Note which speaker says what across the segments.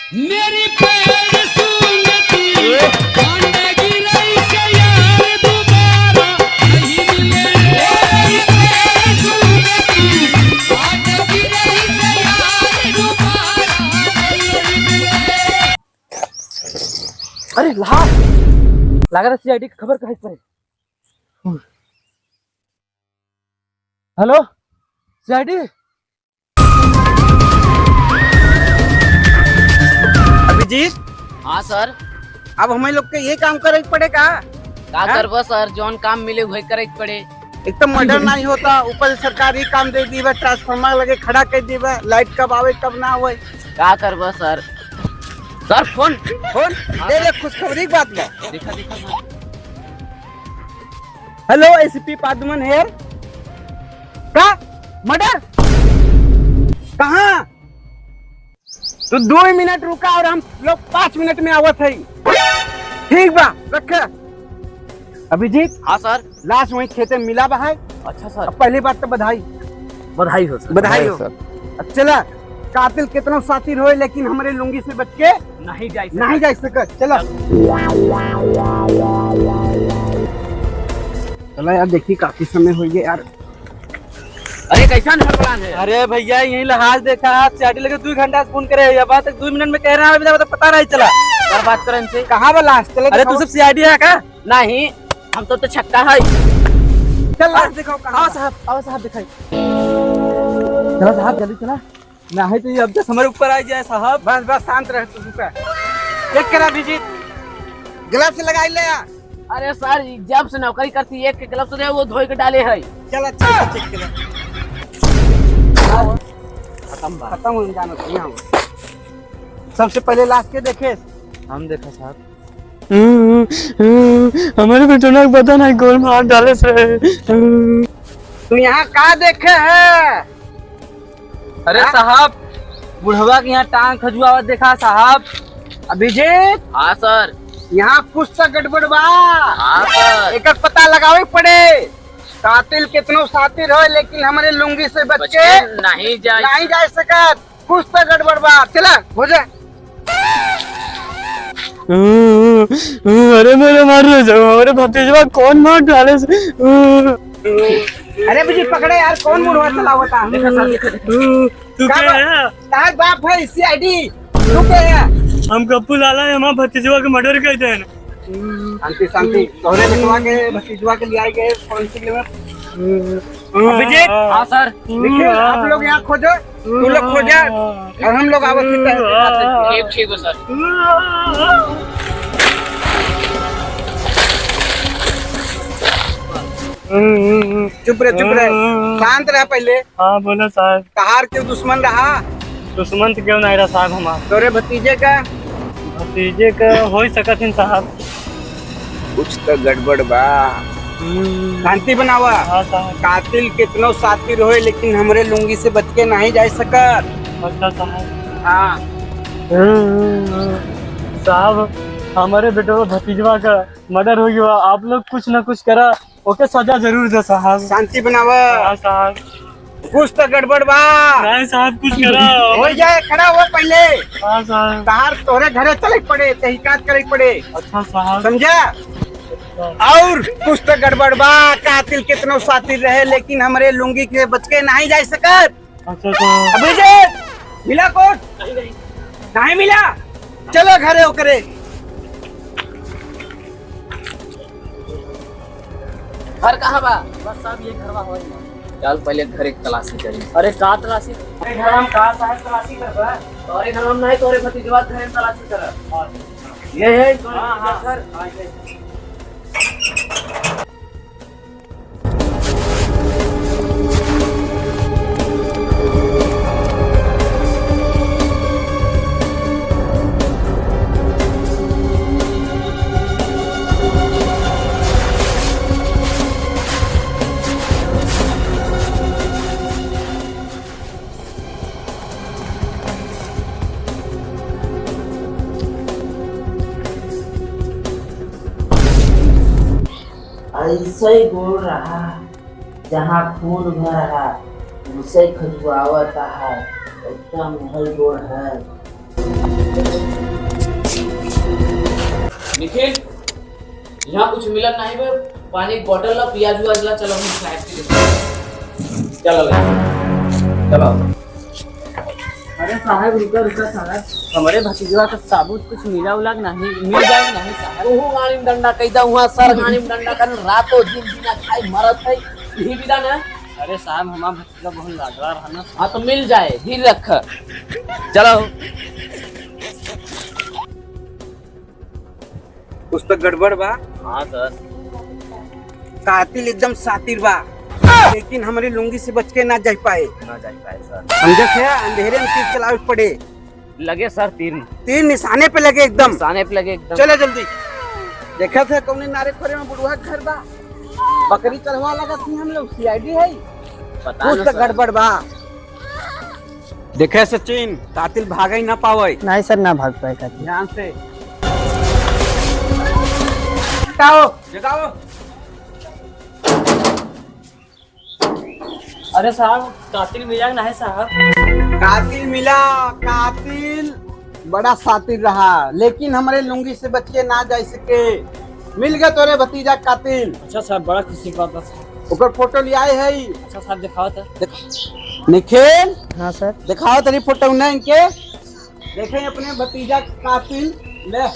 Speaker 1: मेरी पैर सुनती कांडेगी रही से यार दोबारा नहीं मिले। मेरी पैर सुनती कांडेगी रही से यार दोबारा नहीं मिले।
Speaker 2: अरे लगा सीआईडी की खबर कहीं पर। Hello CID.
Speaker 3: अभिजीत,
Speaker 4: हाँ सर।
Speaker 3: अब हमें लोग के ये काम करे पड़ेगा।
Speaker 4: का करबो सर, जौन काम मिले वही करे के पड़े।
Speaker 3: एक तो मर्डर नहीं होता, ऊपर से सरकारी काम दे दी, ट्रांसफार्मर लगे खड़ा कर दी, लाइट कब आवे कब ना आवे।
Speaker 4: का करबो सर। सर फोन
Speaker 3: दे दे, खुशखबरी की बात बा।
Speaker 4: दिखा sir.
Speaker 3: Hello ACP Padman here. का मर्डर कहाँ? तो 2 मिनट रुका और हम लोग 5 मिनट में आवत है। ठीक बा, रख। अभिजीत।
Speaker 4: हाँ सर।
Speaker 3: लाश वही खेते मिला बा है।
Speaker 4: अच्छा सर।
Speaker 3: पहली बात तो बधाई
Speaker 4: हो सर।
Speaker 3: बधाई हो। अब चला, कातिल कितना सातिर होए लेकिन हमारे लुंगी से बच के
Speaker 4: नहीं
Speaker 3: जा सकत। चला चला यार, देखी काफी समय हो गया यार।
Speaker 4: अरे कैसा हड़बड़ान है?
Speaker 2: अरे भैया यही लहाज देखा, सीआईडी लगे 2 घंटा से फोन करे, ये बात तक 2 मिनट में कह रहा है, अभी तक पता नहीं चला।
Speaker 4: सर बात करें इनसे।
Speaker 3: कहाँ बा लाश? चलो
Speaker 2: अरे तू सब सीआईडी है का?
Speaker 4: नहीं, हम तो छक्का है।
Speaker 3: चल लाश दिखाओ।
Speaker 2: आओ साहब दिखाई। चलो साहब जल्दी चला, नहीं तो ये अब तक हमारे ऊपर आ जाए साहब।
Speaker 3: बस शांत रह तू। चेक करा अभिजीत, ग्लव्स लगाई ले यार।
Speaker 4: अरे सर जब से नौकरी करती एक के ग्लव्स रहे वो धोई के डाले है।
Speaker 3: चल अच्छा चेक करा। खत्म हो जाना तो यहाँ सबसे पहले लाश के देखे।
Speaker 2: हम देखा साहब। हमारे बेटों को पता नहीं गोल मार डाले से।
Speaker 3: तू यहाँ का देखे है?
Speaker 2: अरे साहब बुढ़वा के यहाँ टांग खजुआ देखा साहब।
Speaker 3: अभिजीत।
Speaker 4: हाँ सर।
Speaker 3: यहाँ कुछ तो गड़बड़ बा।
Speaker 4: हाँ सर।
Speaker 3: एक पता लगावे पड़े। कातिल कितनो सातिर हो लेकिन हमारे लुंगी से बच के
Speaker 4: नहीं
Speaker 3: जा सकत। कुछ तो गड़बड़ बा। चला हो जा।
Speaker 2: अरे मेरे मार ले जाओ, अरे भतीजवा कौन मार डाले से।
Speaker 3: अरे मुझे पकड़े यार, कौन मुड़वा चलावता?
Speaker 4: देखा सर।
Speaker 2: तू क्या है?
Speaker 3: ताज बाप है सीआईडी। तू क्या है?
Speaker 2: हम कप्पू लाला है, हमारा भतीजवा के मर्डर कहते हैं।
Speaker 3: शांति तोहरे बेटवा के भतीजवा के लिए आए गए फोरेंसिक में। अभिजीत।
Speaker 4: हाँ सर।
Speaker 3: देखिए आप लोग यहाँ खोजो, तू लोग खोजा और हम लोग आवश्यक है।
Speaker 4: ठीक है सर।
Speaker 3: चुप रहे, शांत रह पहले।
Speaker 2: हाँ बोलो साहब।
Speaker 3: कहार क्यों दुश्मन रहा?
Speaker 2: दुश्मन तो क्यों नहीं रहा साहब हमारा।
Speaker 3: तोरे भतीजे का
Speaker 2: हो ही सकत है साहब।
Speaker 3: कुछ तो गड़बड़ बा। शांति बनावा।
Speaker 2: हाँ साहब।
Speaker 3: कातिल कितनो सातिर होए लेकिन हमरे लुंगी से बच के नहीं जा सकत।
Speaker 2: अच्छा साहब।
Speaker 3: हाँ
Speaker 2: साहब हमारे बेटे भतीजवा का मर्डर हो गया, आप लोग कुछ न कुछ करा, ओके सजा जरूर दे साहब।
Speaker 3: शांति बनावा।
Speaker 2: हाँ साहब।
Speaker 3: कुछ तो गड़बड़ बा।
Speaker 2: नहीं साहब कुछ करा।
Speaker 3: हो जाए, खड़ा हो पहले।
Speaker 2: हाँ साहब।
Speaker 3: कहार तोरे घरे चले पड़े, तहकीकात करे पड़े।
Speaker 2: अच्छा साहब।
Speaker 3: समझा? और कुछ तो गड़बड़ बा। कातिल कितनो सातिर रहे लेकिन हमरे लुंगी के बच के नहीं जा सकत।
Speaker 2: अच्छा साहब।
Speaker 3: अभिजीत मिला कोट? नहीं मिला। चलो घरे होकरे।
Speaker 4: घर कहाँ बा? बस साहब ये घरवा हो। चल पहले घर एक तलाशी करी। अरे का तलाशी?
Speaker 3: अरे घर हम का साहब तलाशी करबा?
Speaker 4: तोरे घर में नहीं, तोरे भतीजवा घर में तलाशी कर। ये है तोरे घर। ऐसे ही बोल रहा, जहाँ खून भर रहा उसे खजुआवता है, एकदम यही गोड़ है। निखिल यहाँ कुछ मिलन नहीं बे, पानी की बोतल ला, प्याज व्याज ला, चलो हम फ्लाइट के लिए चलो चलो।
Speaker 3: अरे साहब रुका रुका साहब, हमारे भतीजवा का साबुत कुछ मिला उला नहीं, मिल जाएगा नहीं साहब?
Speaker 4: ओहो गाड़ी में डंडा कैदा हुआ सर, गाड़ी में डंडा कर रातों दिन बिना खाए मरत है, यही विदा ना।
Speaker 3: अरे साहब हमारा भतीजा बहुत लाडला रहा ना।
Speaker 4: हाँ तो मिल जाए, धीर रख। चलो
Speaker 3: कुछ तो गड़बड़ बा।
Speaker 4: हाँ सर।
Speaker 3: कातिल एकदम सातिर बा, लेकिन हमारी लुंगी से बच के ना जा पाए।
Speaker 4: ना जा पाए सर।
Speaker 3: समझे थे, अंधेरे में तीर चलावे पड़े।
Speaker 4: लगे सर तीर,
Speaker 3: तीर निशाने पे लगे एकदम।
Speaker 4: निशाने पे लगे एकदम।
Speaker 3: चले जल्दी। देखा थे कौन नारे खोरे में बुढ़वा घर बा, बकरी चढ़वा लगा थी हम लोग, सीआईडी है।
Speaker 4: पता
Speaker 3: कुछ तो गड़बड़ बा। देखे सचिन, कातिल भाग ही ना पावे।
Speaker 2: नहीं सर, ना भाग पाए कातिल।
Speaker 3: ध्यान से जगाओ जगाओ।
Speaker 2: अरे साहब कातिल मिला नहीं साहब?
Speaker 3: कातिल मिला, कातिल बड़ा सातिर रहा, लेकिन हमारे लुंगी से बच के ना जा सके। मिल गया तोरे भतीजा कातिल।
Speaker 2: अच्छा साहब, बड़ा खुशी की बात है।
Speaker 3: ओकर फोटो ले आए है।
Speaker 2: अच्छा साहब दिखाओ तो।
Speaker 3: निखिल,
Speaker 2: हाँ सर।
Speaker 3: दिखाओ तेरी फोटो ना इनके, देखें अपने भतीजा कातिल। ले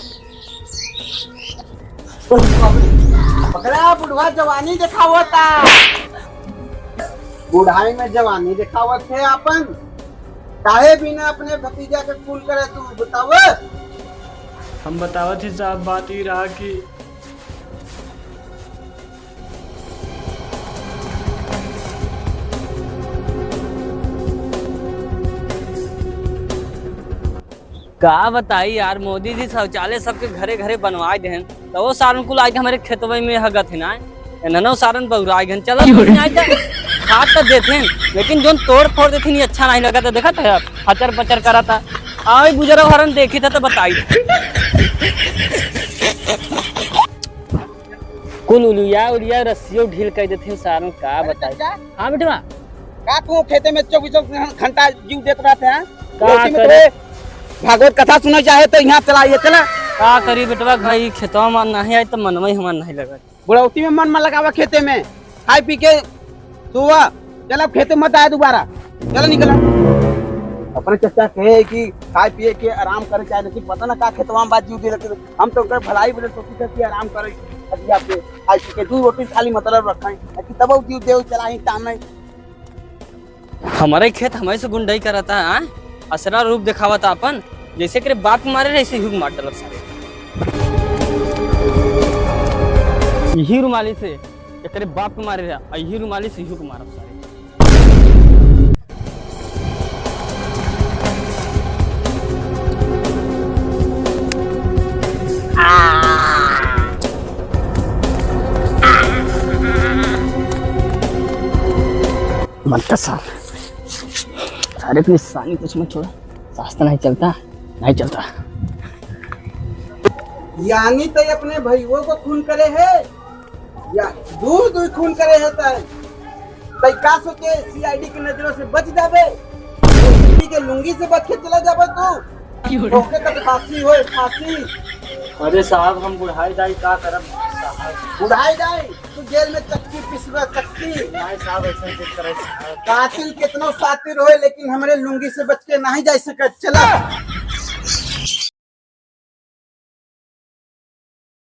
Speaker 3: पकड़ा, बुढ़वा जवानी दिखावत था, बुढ़ाई में जवानी दिखावत है अपन। काहे बिना अपने भतीजा के फूल करे तू बताव।
Speaker 2: हम बतावत ही साहब, बात ही रहा कि का बताई यार, मोदी जी शौचालय सबके घरे घरे बनवाए देन, तो वो सारन कुल आके हमारे खेतवे में हगत है ना, ननो सारन बहुराए गन। चलो खाद तो देते, लेकिन जो तोड़ फोड़ देते नहीं अच्छा नहीं लगा था। देखा था हचर पचर करा था, आई बुजुर्ग हरन देखी था तो बताई कुल उलिया उलिया रस्सियों ढील कर देते सारन, का बताई। हाँ बेटवा,
Speaker 3: का तू खेते में 24 घंटा जीव देत रहते हैं?
Speaker 2: का करे?
Speaker 3: भागवत कथा सुना चाहे तो यहाँ चलाइए। चला
Speaker 2: का करी बेटवा, भाई खेतवा में नहीं आई तो मनवा ही हमार नहीं लगा।
Speaker 3: बुढ़ौती में मन लगावा खेते में, खाए पी के सुबह चल खेते मत आए दोबारा। चलो निकला। अपने चचा कहे कि खाए पिए के आराम करे चाहे, लेकिन पता ना का खेतवा में बात जीव दे लगे। हम तो कर भलाई बोले सोची कि आराम करे, पे खाए पी के 2 रोटी खाली मतलब रखें, तब जीव दे चलाई टाइम में।
Speaker 2: हमारे खेत हमारे से गुंडाई करता है, असरा रूप दिखावा था अपन, जैसे करे बाप मारे ऐसे ही मार डाल सारे। यही रुमाली से करे बाप को मारे रहा, यही रुमाली से ही को मारा सारे। मत साहब, सारे को निशानी कुछ मत छोड़ा, रास्ता नहीं चलता, नहीं चलता।
Speaker 3: यानी तो अपने भाइयों को खून करे है या दूर दूर खून करे है? तो का सोचे सीआईडी की नजरों से बच जावे, के लुंगी से बच के चला जावे तू, ओके तो फांसी होए फांसी।
Speaker 2: अरे साहब हम बुढ़ाई दाई का करब साहब?
Speaker 3: बुढ़ाई जाए तू जेल में चक्की पिसवा चक्की।
Speaker 2: नहीं साहब ऐसे कुछ करे साहब।
Speaker 3: कातिल कितनो सातिर होए, लेकिन हमारे लुंगी से बच के नहीं जा सके। चला